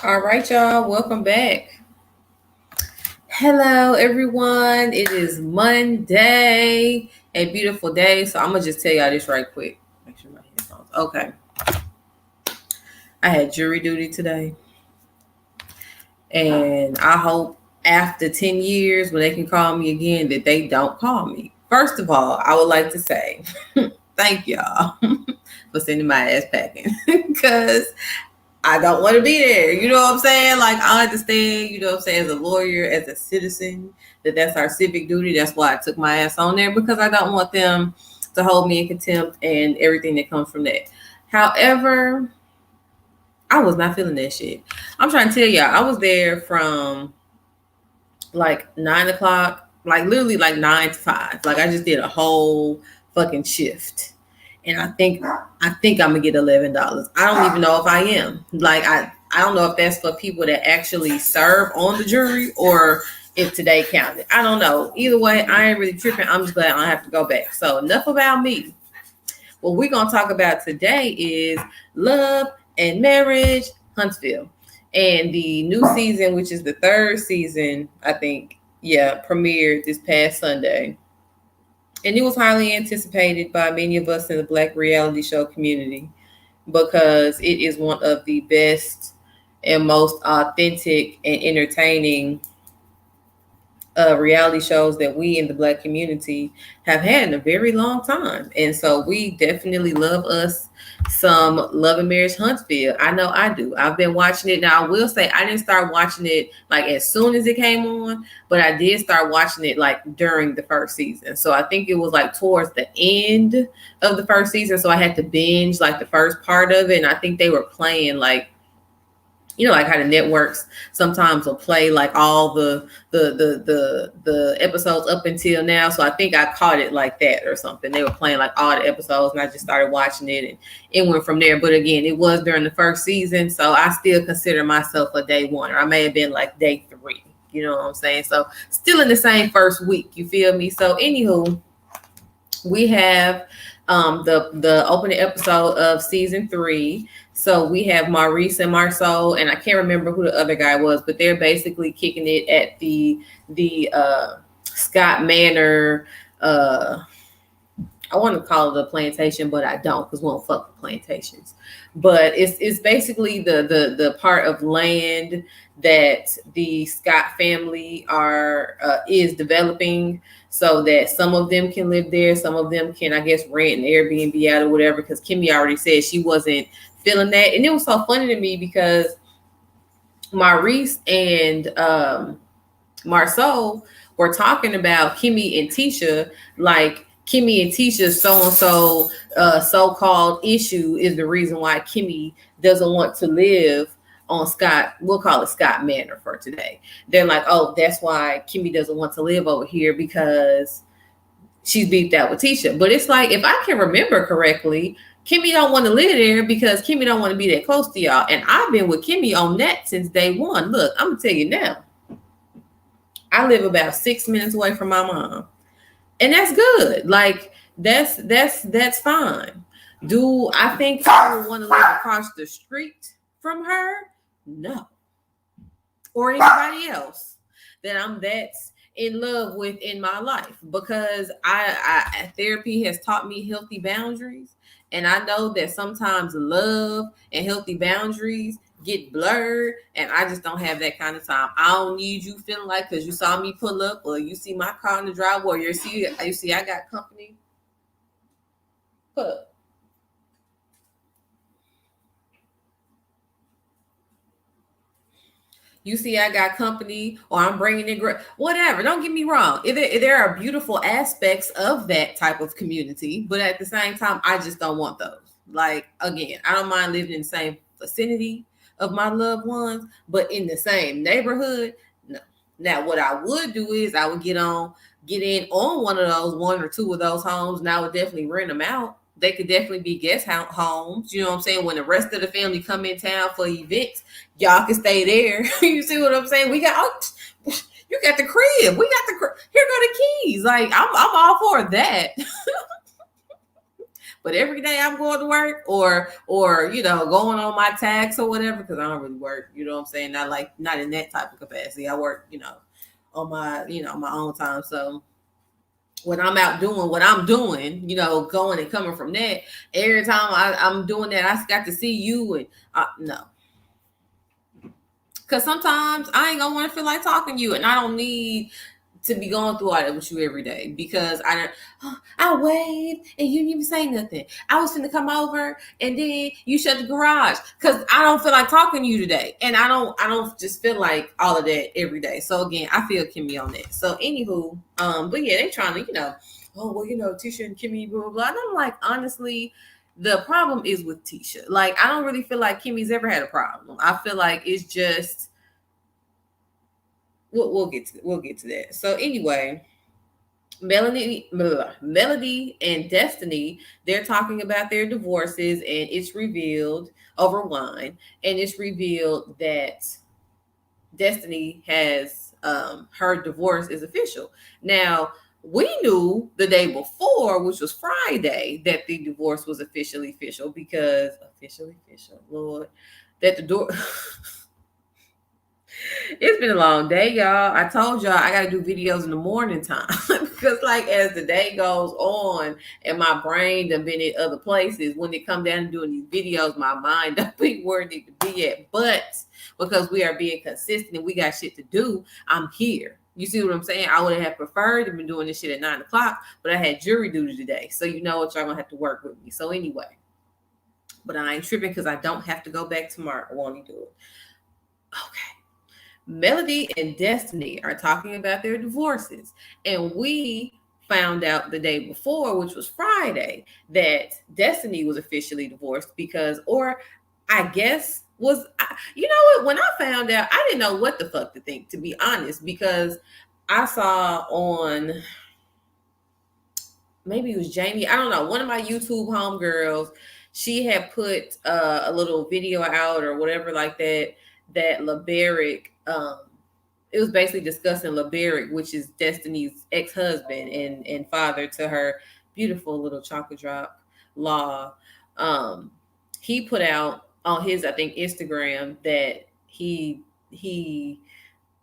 All right, y'all. Welcome back. Hello, everyone. It is Monday, a beautiful day. So I'm gonna just tell y'all this right quick. Make sure my headphones. Okay, I had jury duty today, and I hope after 10 years, when they can call me again, that they don't call me. First of all, I would like to say thank y'all for sending my ass packing because I don't want to be there. You know what I'm saying? Like, I understand, you know what I'm saying, as a lawyer, as a citizen, that's our civic duty. That's why I took my ass on there, because I don't want them to hold me in contempt and everything that comes from that. However, I was not feeling that shit. I'm trying to tell y'all, I was there from like 9 o'clock, like literally like 9 to 5. Like, I just did a whole fucking shift. And I think I'm gonna get $11. I don't even know if I am. Like, I don't know if that's for people that actually serve on the jury or if today counted. I don't know. Either way, I ain't really tripping. I'm just glad I don't have to go back. So enough about me. What we're gonna talk about today is love and marriage, Huntsville. And the new season, which is the third season, I think, yeah, premiered this past Sunday. And it was highly anticipated by many of us in the Black reality show community because it is one of the best and most authentic and entertaining reality shows that we in the Black community have had in a very long time. And so we definitely love us some Love and Marriage Huntsville. I know I do. I've been watching it. Now, I will say I didn't start watching it like as soon as it came on, but I did start watching it like during the first season. So I think it was like towards the end of the first season. So I had to binge like the first part of it. And I think they were playing like, you know, like how the networks sometimes will play like all the episodes up until now. So I think I caught it like that or something. They were playing like all the episodes, and I just started watching it, and it went from there. But again, it was during the first season, so I still consider myself a day one, or I may have been like day three. You know what I'm saying? So still in the same first week. You feel me? So anywho, we have the opening episode of season 3. So we have Maurice and Marceau, and I can't remember who the other guy was, but they're basically kicking it at the Scott Manor. I want to call it a plantation, but I don't, because we won't fuck with plantations. But it's basically the part of land that the Scott family is developing, so that some of them can live there, some of them can, I guess, rent an Airbnb out or whatever. Because Kimmy already said she wasn't feeling that, and it was so funny to me because Maurice and Marceau were talking about Kimmy and Tisha, like Kimmy and Tisha's so-and-so so-called issue is the reason why Kimmy doesn't want to live on Scott, we'll call it Scott Manor for today. They're like, oh, that's why Kimmy doesn't want to live over here, because she's beefed out with Tisha. But it's like, if I can remember correctly, Kimmy don't want to live there because Kimmy don't want to be that close to y'all. And I've been with Kimmy on that since day one. Look, I'm gonna tell you now, I live about 6 minutes away from my mom, and that's good. Like, that's fine. Do I think I would want to live across the street from her? No. Or anybody else that's in love with in my life, because I therapy has taught me healthy boundaries, and I know that sometimes love and healthy boundaries get blurred, and I just don't have that kind of time. I don't need you feeling like because you saw me pull up or you see my car in the driveway or you see I got company. Put You see, I got company, or I'm bringing in whatever. Don't get me wrong. There are beautiful aspects of that type of community, but at the same time, I just don't want those. Like, again, I don't mind living in the same vicinity of my loved ones, but in the same neighborhood, no. Now, what I would do is I would get in on one or two of those homes, and I would definitely rent them out. They could definitely be guest homes. You know what I'm saying? When the rest of the family come in town for events, y'all can stay there. You see what I'm saying? You got the crib. We got the crib. Here go the keys. Like, I'm all for that. But every day I'm going to work or going on my tax or whatever, because I don't really work, you know what I'm saying? Not in that type of capacity. I work, on my own time. So when I'm out doing what I'm doing, going and coming from that, every time I'm doing that, I got to see you and no. Because sometimes I ain't gonna want to feel like talking to you, and I don't need to be going through all that with you every day, because I waved and you didn't even say nothing. I was finna come over and then you shut the garage, because I don't feel like talking to you today, and I don't just feel like all of that every day. So again, I feel Kimmy on that. So anywho, but yeah, they trying to Tisha and Kimmy blah blah blah. And I'm like, honestly, the problem is with Tisha. Like, I don't really feel like Kimmy's ever had a problem. I feel like it's just we'll get to that. So anyway, Melody and Destiny, they're talking about their divorces, and it's revealed over wine, and it's revealed that Destiny has her divorce is official. Now, we knew the day before, which was Friday, that the divorce was official, because Lord, that the door it's been a long day, y'all. I told y'all I gotta do videos in the morning time because, like, as the day goes on and my brain done been in other places, when it come down to doing these videos, my mind don't be where it need to be at. But because we are being consistent and we got shit to do, I'm here. You see what I'm saying? I would have preferred to been doing this shit at 9 o'clock, but I had jury duty today. So you know what, y'all gonna have to work with me. So anyway, but I ain't tripping because I don't have to go back tomorrow. I want to do it. Okay. Melody and Destiny are talking about their divorces, and we found out the day before, which was Friday, that Destiny was officially divorced or I guess you know what? When I found out, I didn't know what the fuck to think, to be honest, because I saw on, maybe it was Jamie, I don't know, one of my YouTube homegirls, she had put a little video out or whatever like that LeBerick, it was basically discussing LeBerick, which is Destiny's ex-husband and father to her beautiful little chocolate drop Law. He put out on his, I think, Instagram that he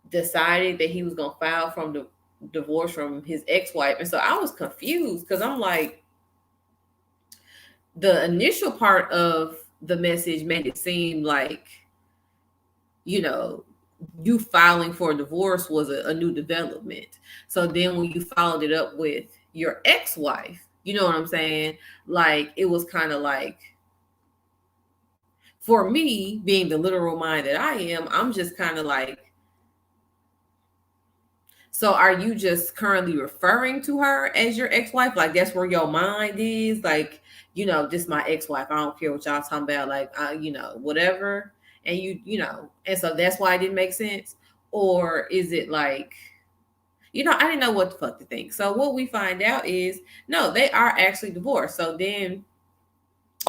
decided that he was gonna file from the divorce from his ex-wife. And so I was confused because I'm like, the initial part of the message made it seem like, you filing for a divorce was a new development. So then when you followed it up with your ex-wife, you know what I'm saying? Like, it was kind of like, for me, being the literal mind that I am, I'm just kind of like, so are you just currently referring to her as your ex-wife? Like, that's where your mind is? Like, this is my ex-wife. I don't care what y'all talking about. Like, whatever. And and so that's why it didn't make sense. Or is it like, I didn't know what the fuck to think. So what we find out is, no, they are actually divorced. So then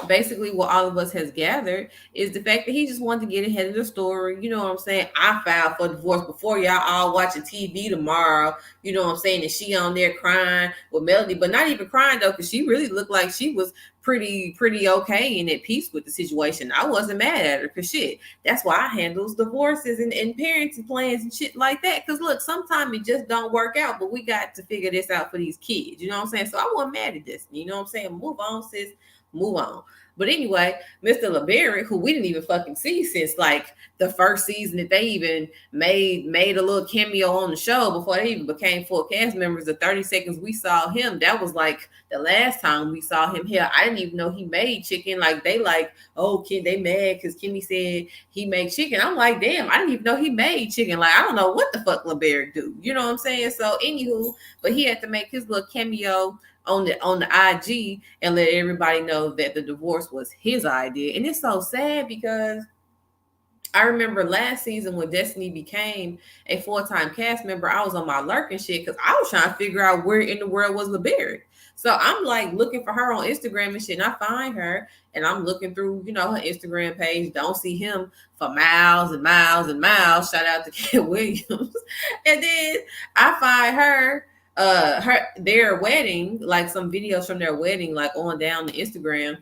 basically what all of us has gathered is the fact that he just wanted to get ahead of the story. You know what I'm saying? I filed for divorce before y'all all watching TV tomorrow. You know what I'm saying? And she on there crying with Melody, but not even crying though, because she really looked like she was pretty okay and at peace with the situation. I wasn't mad at her because shit, that's why I handles divorces and parenting plans and shit like that. Because look, sometimes it just don't work out, but we got to figure this out for these kids. You know what I'm saying? So I wasn't mad at this. You know what I'm saying? Move on, sis. Move on. But anyway, Mr. LeBerry, who we didn't even fucking see since like the first season that they even made a little cameo on the show before they even became full cast members. The 30 seconds we saw him, that was like the last time we saw him here. I didn't even know he made chicken. Like, they like, oh, kid, they mad because Kimmy said he made chicken. I'm like, damn, I didn't even know he made chicken. Like, I don't know what the fuck LeBerry do. You know what I'm saying? So anywho, but he had to make his little cameo on the IG and let everybody know that the divorce was his idea. And it's so sad because I remember last season when Destiny became a full-time cast member, I was on my lurking shit because I was trying to figure out where in the world was LeBerry. So I'm like looking for her on Instagram and shit, and I find her and I'm looking through, her Instagram page, don't see him for miles and miles and miles. Shout out to Ken Williams. And then I find her their wedding, like some videos from their wedding, like on down to Instagram,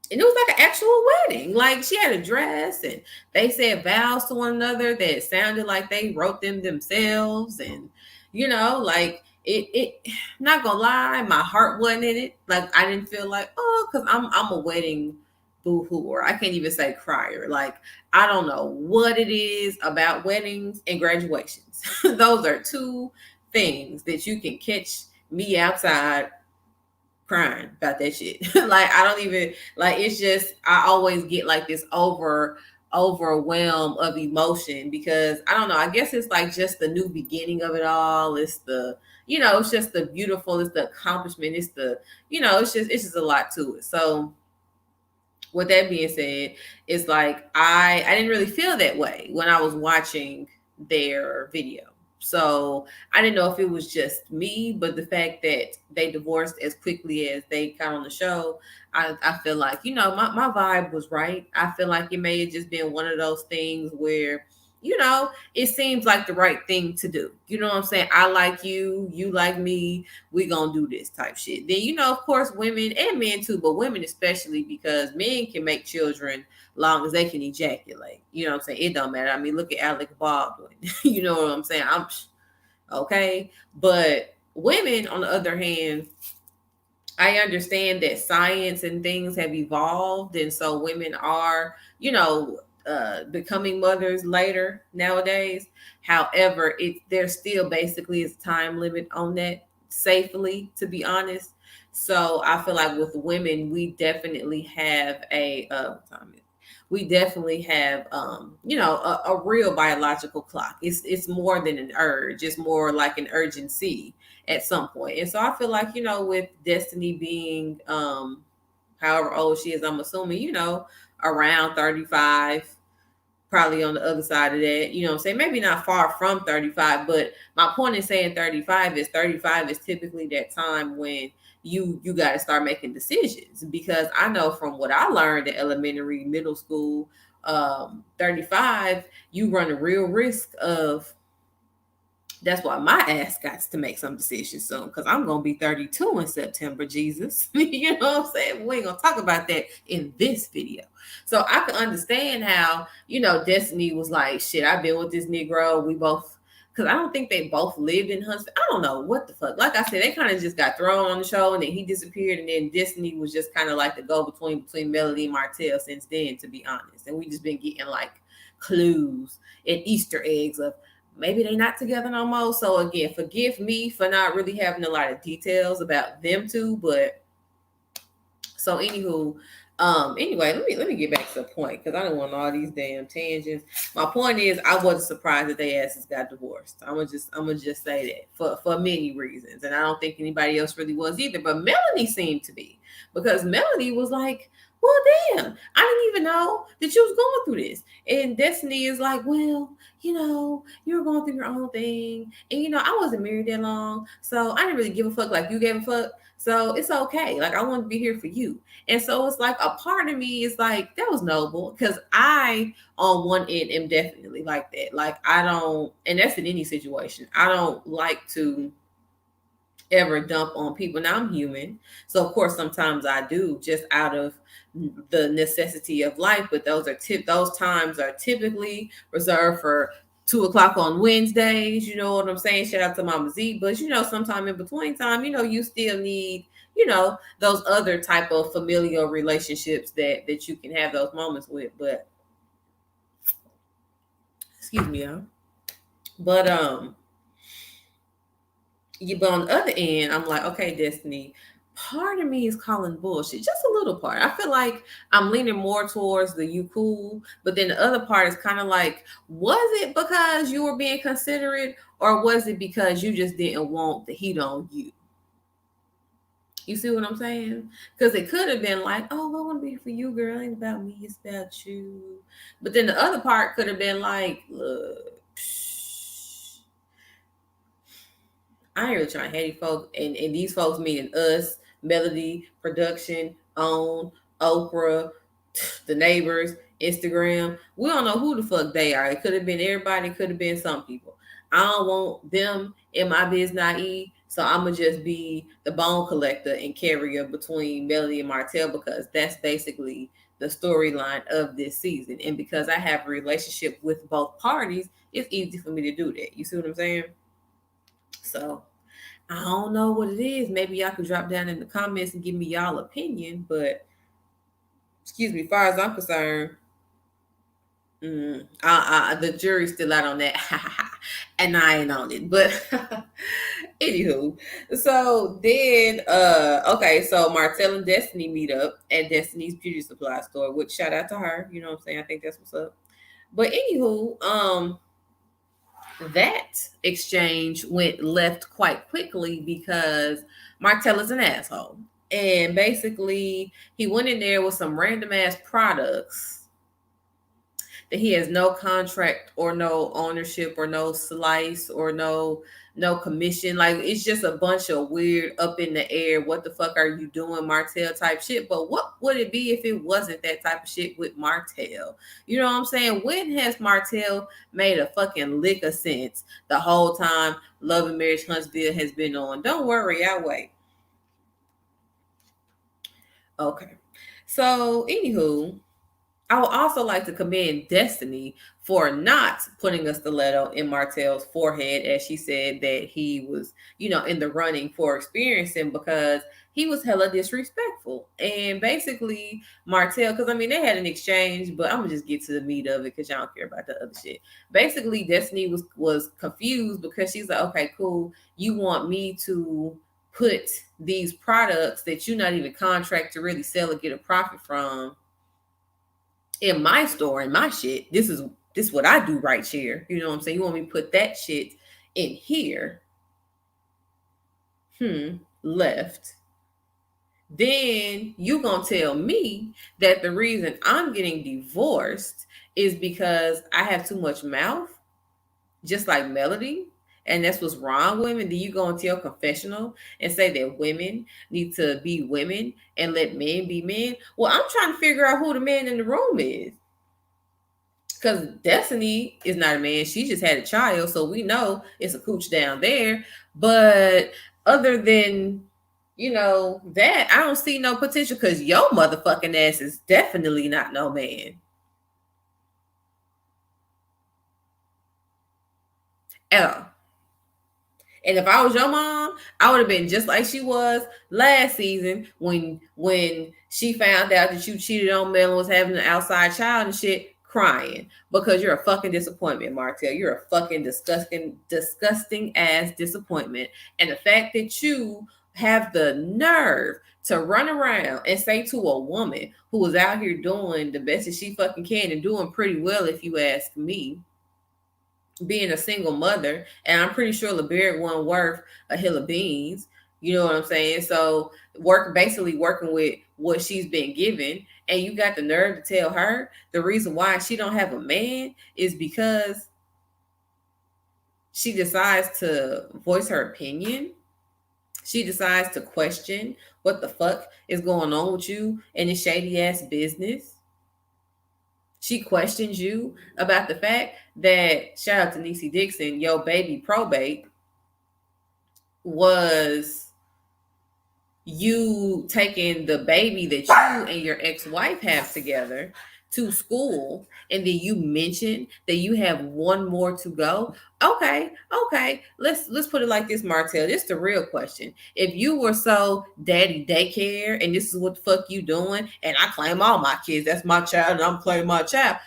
and it was like an actual wedding. Like she had a dress, and they said vows to one another that sounded like they wrote them themselves, and like it. Not gonna lie, my heart wasn't in it. Like I didn't feel like, oh, because I'm a wedding boo-hooer. I can't even say crier. Like I don't know what it is about weddings and graduations. Those are two things that you can catch me outside crying about that shit. Like I don't even like, it's just I always get like this overwhelm of emotion because I don't know, I guess it's like just the new beginning of it all. It's the it's just the beautiful, it's the accomplishment, it's the it's just a lot to it. So with that being said, it's like I didn't really feel that way when I was watching their video. So I didn't know if it was just me, but the fact that they divorced as quickly as they got on the show, I feel like, my vibe was right. I feel like it may have just been one of those things where, it seems like the right thing to do. You know what I'm saying? I like you, you like me, we gonna do this type shit. Then, of course, women and men too, but women especially, because men can make children long as they can ejaculate. You know what I'm saying? It don't matter. I mean, look at Alec Baldwin. You know what I'm saying? I'm okay. But women, on the other hand, I understand that science and things have evolved, and so women are, becoming mothers later nowadays. However, there still basically is time limit on that safely, to be honest. So I feel like with women, we definitely have a real biological clock. It's more than an urge. It's more like an urgency at some point. And so I feel like, with Destiny being however old she is, I'm assuming, around 35, probably on the other side of that, you know what I'm saying? Maybe not far from 35, but my point in saying 35 is typically that time when you got to start making decisions, because I know from what I learned in elementary, middle school, 35, you run a real risk of. That's why my ass got to make some decisions soon, because I'm gonna be 32 in September. Jesus, you know what I'm saying? We ain't gonna talk about that in this video. So I can understand how Destiny was like, shit, I've been with this Negro. We both, because I don't think they both lived in Huntsville. I don't know what the fuck. Like I said, they kind of just got thrown on the show, and then he disappeared, and then Destiny was just kind of like the go between Melody and Martell since then, to be honest. And we just been getting like clues and Easter eggs of maybe they're not together no more. So again, forgive me for not really having a lot of details about them two. But so anywho, anyway, let me get back to the point, because I don't want all these damn tangents. My point is, I wasn't surprised that they asses got divorced. I'm gonna just say that for many reasons, and I don't think anybody else really was either. But Melanie seemed to be, because Melanie was like, well, damn, I didn't even know that you was going through this. And Destiny is like, well, you were going through your own thing. And, I wasn't married that long. So I didn't really give a fuck like you gave a fuck. So it's okay. Like, I want to be here for you. And so it's like a part of me is like, that was noble, because I, on one end, am definitely like that. Like, I don't, and that's in any situation, I don't like to ever dump on people. Now I'm human, so of course sometimes I do, just out of the necessity of life. But those times are typically reserved for 2 o'clock on Wednesdays. You know what I'm saying? Shout out to Mama Z. But sometime in between time, you still need those other type of familial relationships that you can have those moments with. But excuse me, y'all. But but on the other end, I'm like, okay, Destiny, part of me is calling bullshit. Just a little part. I feel like I'm leaning more towards the you cool, but then the other part is kind of like, was it because you were being considerate, or was it because you just didn't want the heat on you? You see what I'm saying? Because it could have been like, oh, I want to be for you, girl. It ain't about me, it's about you. But then the other part could have been like, look, I ain't really trying to hate these folks, and these folks meaning us, Melody, production, OWN, Oprah, the neighbors, Instagram. We don't know who the fuck they are. It could have been everybody. It could have been some people. I don't want them in my business, so I'm gonna just be the bone collector and carrier between Melody and Martell, because that's basically the storyline of this season. And because I have a relationship with both parties, it's easy for me to do that. You see what I'm saying? So I don't know what it is. Maybe y'all could drop down in the comments and give me y'all opinion. But excuse me, as far as I'm concerned, the jury's still out on that, and I ain't on it. But anywho, so then, okay, so Martell and Destiny meet up at Destiny's beauty supply store. Which shout out to her. You know what I'm saying? I think that's what's up. But anywho, that exchange went left quite quickly because Martell is an asshole, and basically he went in there with some random ass products that he has no contract or no ownership or no slice or no commission. Like, it's just a bunch of weird up in the air, what the fuck are you doing, Martell type shit. But what would it be if it wasn't that type of shit with Martell? You know what I'm saying? When has Martell made a fucking lick of sense the whole time Love and Marriage Huntsville has been on? Don't worry, I'll wait. Okay. So, anywho, I would also like to commend Destiny for not putting a stiletto in Martell's forehead, as she said that he was, in the running for experiencing, because he was hella disrespectful. And basically, Martell, because I mean, they had an exchange, but I'm gonna just get to the meat of it because y'all don't care about the other shit. Basically, Destiny was confused because she's like, okay, cool, you want me to put these products that you're not even contract to really sell or get a profit from in my store, in my shit. This is what I do right here. You know what I'm saying? You want me to put that shit in here? Left. Then you gonna tell me that the reason I'm getting divorced is because I have too much mouth, just like Melody, and that's what's wrong with women. Then you go and tell confessional and say that women need to be women and let men be men. Well, I'm trying to figure out who the man in the room is. Because Destiny is not a man. She just had a child. So we know it's a cooch down there. But other than, that, I don't see no potential, because your motherfucking ass is definitely not no man. At all. And if I was your mom, I would have been just like she was last season when she found out that you cheated on Mel and was having an outside child and shit, crying because you're a fucking disappointment, Martell. You're a fucking disgusting ass disappointment. And the fact that you have the nerve to run around and say to a woman who is out here doing the best that she fucking can and doing pretty well, if you ask me, being a single mother, and I'm pretty sure LeBeard wasn't worth a hill of beans. You know what I'm saying? So basically working with what she's been given, and you got the nerve to tell her the reason why she don't have a man is because she decides to voice her opinion. She decides to question what the fuck is going on with you in this shady ass business. She questions you about the fact that, shout out to Niecy Dixon, your baby probate was you taking the baby that you and your ex-wife have together to school, and then you mentioned that you have one more to go. Okay, let's put it like this, Martell. This is the real question. If you were so daddy daycare and this is what the fuck you doing, and I claim all my kids, that's my child and I'm claiming my child,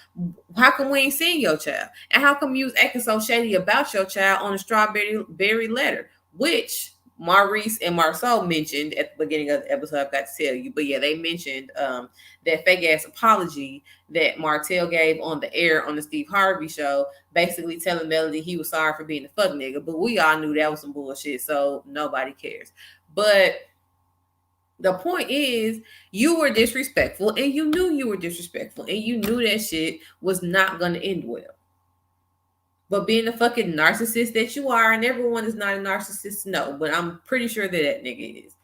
how come we ain't seeing your child? And how come you was acting so shady about your child on a strawberry letter, which Maurice and Marceau mentioned at the beginning of the episode? I've got to tell you, but yeah, they mentioned that fake ass apology that Martell gave on the air on the Steve Harvey show, basically telling Melody he was sorry for being a fuck nigga. But we all knew that was some bullshit, so nobody cares. But the point is, you were disrespectful, and you knew you were disrespectful, and you knew that shit was not going to end well. But being a fucking narcissist that you are, and everyone is not a narcissist, no, but I'm pretty sure that nigga is.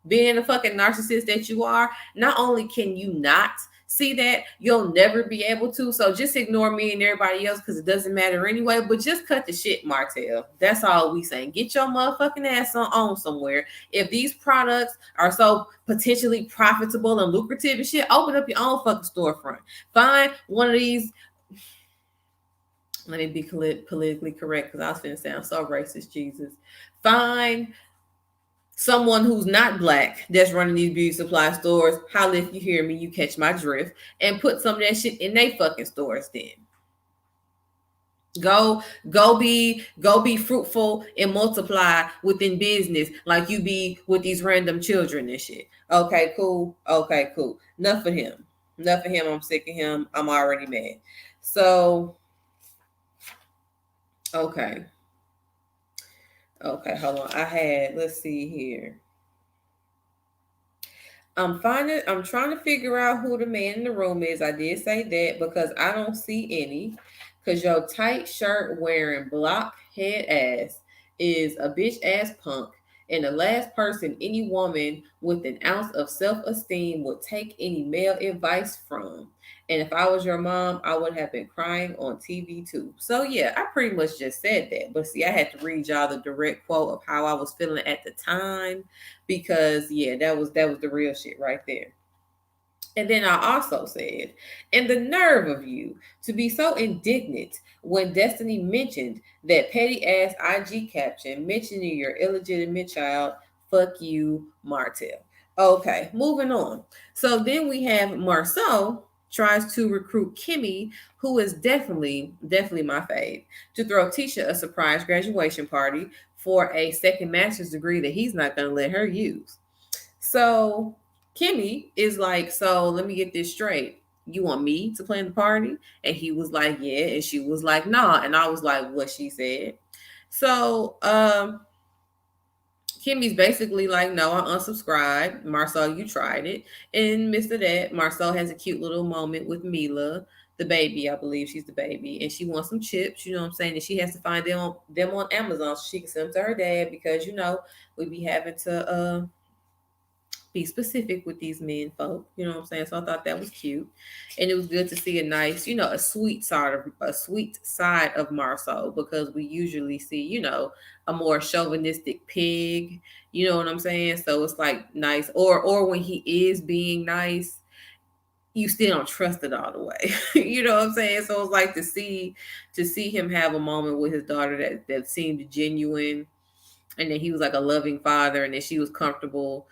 Being a fucking narcissist that you are, not only can you not see that, you'll never be able to. So just ignore me and everybody else because it doesn't matter anyway. But just cut the shit, Martell. That's all we saying. Get your motherfucking ass on somewhere. If these products are so potentially profitable and lucrative and shit, open up your own fucking storefront. Find one of these. Let me be politically correct because I was finna sound so racist, Jesus. Find someone who's not black that's running these beauty supply stores. Holla if you hear me, you catch my drift, and put some of that shit in they fucking stores then. Go be fruitful and multiply within business like you be with these random children and shit. Okay, cool. Okay, cool. Enough of him. Enough of him. I'm sick of him. I'm already mad. So okay. Okay, hold on. Let's see here. I'm trying to figure out who the man in the room is. I did say that because I don't see any. Cause your tight shirt wearing blockhead ass is a bitch ass punk. And the last person any woman with an ounce of self-esteem would take any male advice from. And if I was your mom, I would have been crying on TV too. So yeah, I pretty much just said that. But see, I had to read y'all the direct quote of how I was feeling at the time because yeah, that was the real shit right there. And then I also said, and the nerve of you to be so indignant when Destiny mentioned that petty ass IG caption mentioning your illegitimate child, fuck you, Martell. Okay, moving on. So then we have Marceau tries to recruit Kimmy, who is definitely my fave, to throw Tisha a surprise graduation party for a second master's degree that he's not going to let her use. So Kimmy is like, so let me get this straight. You want me to plan the party? And he was like, yeah. And she was like, nah. And I was like, what she said. So Kimmy's basically like, no, I unsubscribed. Marcel, you tried it. And Mr. That, Marcel has a cute little moment with Mila, the baby. I believe she's the baby. And she wants some chips, you know what I'm saying? And she has to find them on Amazon so she can send them to her dad because, we be having to be specific with these men folk, you know what I'm saying? So I thought that was cute. And it was good to see a nice, a sweet side of Marceau because we usually see, a more chauvinistic pig, you know what I'm saying? So it's like nice. Or when he is being nice, you still don't trust it all the way. You know what I'm saying? So it's like to see him have a moment with his daughter that seemed genuine and then he was like a loving father and then she was comfortable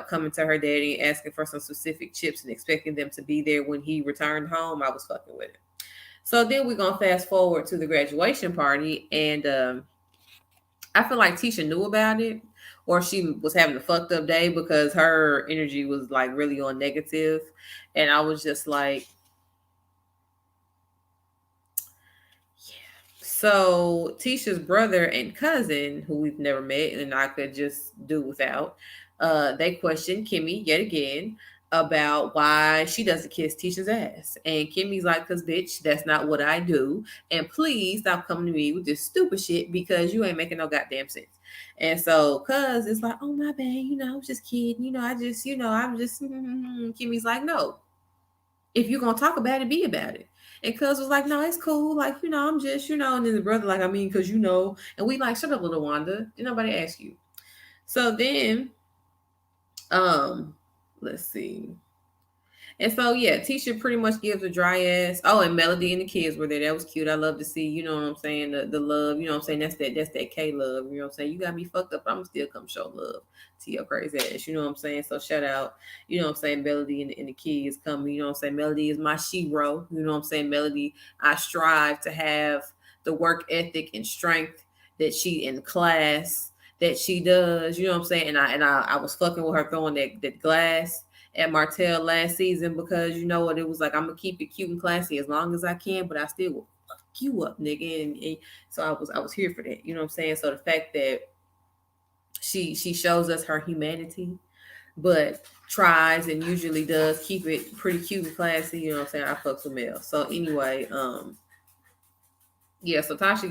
coming to her daddy asking for some specific chips and expecting them to be there when he returned home. I was fucking with it. So then we're gonna fast forward to the graduation party, and I feel like Tisha knew about it, or she was having a fucked up day because her energy was like really on negative, and I was just like, so Tisha's brother and cousin, who we've never met and I could just do without, they questioned Kimmy yet again about why she doesn't kiss Tisha's ass. And Kimmy's like, cause bitch, that's not what I do. And please stop coming to me with this stupid shit because you ain't making no goddamn sense. And so cuz it's like, oh my bad, I was just kidding, I'm just Kimmy's like, no. If you're gonna talk about it, be about it. And cuz was like, no, it's cool. Like, I'm just, and then the brother, like, I mean, cause and we like, shut up, little Wanda. Did nobody ask you? So then, let's see. And so yeah, Tisha pretty much gives a dry ass. Oh, and Melody and the kids were there. That was cute. I love to see, you know what I'm saying, the love, you know what I'm saying? That's that K love, you know what I'm saying? You got me fucked up, I'm gonna still come show love to your crazy ass, you know what I'm saying? So shout out, you know what I'm saying, Melody and the kids coming, you know what I'm saying? Melody is my shero, you know what I'm saying? Melody, I strive to have the work ethic and strength that she in class that she does, you know what I'm saying? And I was fucking with her throwing that glass at Martell last season because you know what, it was like, I'm gonna keep it cute and classy as long as I can, but I still will fuck you up, nigga. And so I was here for that, you know what I'm saying? So the fact that she shows us her humanity, but tries and usually does keep it pretty cute and classy, you know what I'm saying? I fucks with Mel. So anyway, yeah, so Tasha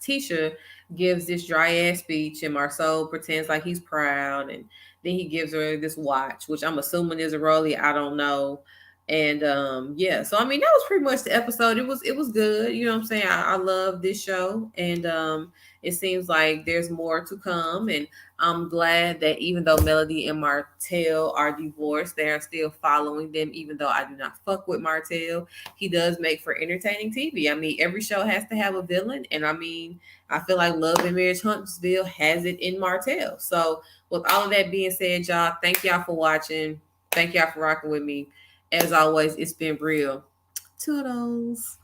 Tisha gives this dry ass speech, and Marceau pretends like he's proud, and then he gives her this watch, which I'm assuming is a Rollie. I don't know. And yeah, so I mean that was pretty much the episode. It was good. You know what I'm saying? I love this show, and it seems like there's more to come. And I'm glad that even though Melody and Martell are divorced, they are still following them. Even though I do not fuck with Martell, he does make for entertaining TV. I mean, every show has to have a villain, and I mean, I feel like Love and Marriage Huntsville has it in Martell. So, with all of that being said, y'all, thank y'all for watching. Thank y'all for rocking with me. As always, it's been real. Toodles.